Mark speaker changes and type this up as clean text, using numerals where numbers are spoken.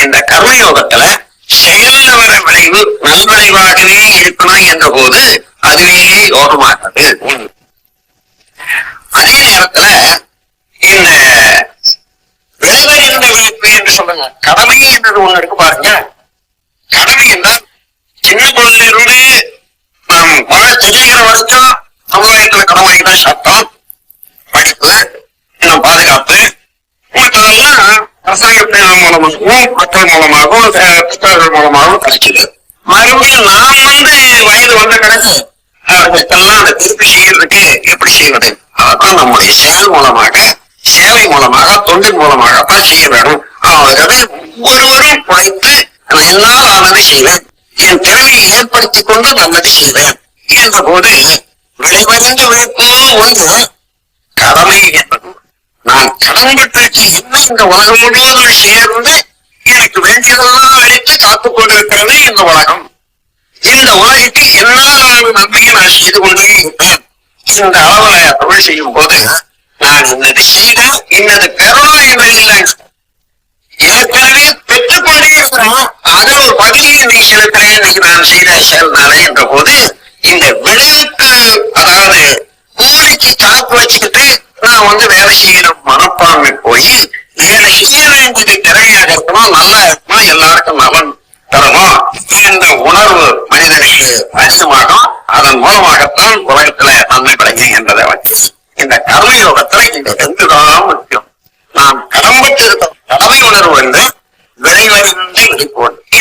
Speaker 1: இந்த கர்மயோகத்துல செயல்ல வர விளைவு நல்விளைவாகவே இருக்கணும் என்ற போது அதுவே யோகமாகிறது. அதே நேரத்துல இந்த விளைவறிந்த விளைவு என்று சொல்லுங்க, கடமை என்றது ஒண்ணு இருக்கு பாருங்க. கடமை என்றால் சின்ன குழந்தையிலிருந்து நாம் மழை தெரிகிற வரைக்கும் சமுதாயத்துல கடமைதான் சட்டம், படிப்பு, இன்னும் பாதுகாப்பு, மற்றதெல்லாம் அரசாங்கத்தின் மூலமாகவும் மக்கள் மூலமாகவும் புத்தகங்கள் மூலமாகவும் கிடைக்குது. மறுபடியும் நாம் வயது வந்த பிறகு அவர்களுக்கெல்லாம் அந்த திருப்பி செய்யறதுக்கு எப்படி செய்வது? அதான் நம்முடைய செயல் மூலமாக, சேவை மூலமாக, தொண்டின் மூலமாக தான் செய்ய வேண்டும். ஆகவே ஒவ்வொருவரும் உழைத்து என்னால் ஆனது செய்வேன், என் திறமையை ஏற்படுத்திக் கொண்டு நல்லது செய்வேன் என்ற போது விளைவறிந்த விழிப்பு ஒன்று. கடமை என்பது நான் கடன்பட்டிருக்கு என்ன இந்த உலகம் முழுவதும் சேர்ந்து எனக்கு வேண்டியதெல்லாம் அழைத்து காத்துக் கொண்டிருக்கிறது இந்த உலகம். இந்த உலகிற்கு என்னால் நன்மையை நான் செய்து கொண்டே இருப்பேன். இந்த அளவுல தமிழ் செய்யும் போது நான் இன்னது செய்தேன், இன்னது பெறணும் என்பதில்லை. ஏற்கனவே பெற்றுக்கொண்டே இருக்கிறோம், அதில் ஒரு பகுதியை இன்னைக்கு செலுத்துறேன், இன்னைக்கு நான் செய்த செயல்னாலே என்ற போது இந்த விளைவுக்கு, அதாவது கூலிக்கு கணக்கு வச்சுக்கிட்டு நான் வேலை செய்யற மனப்பான்மை போய் வேலை செய்ய வேண்டியது திறமையாக இருக்கணும், நல்ல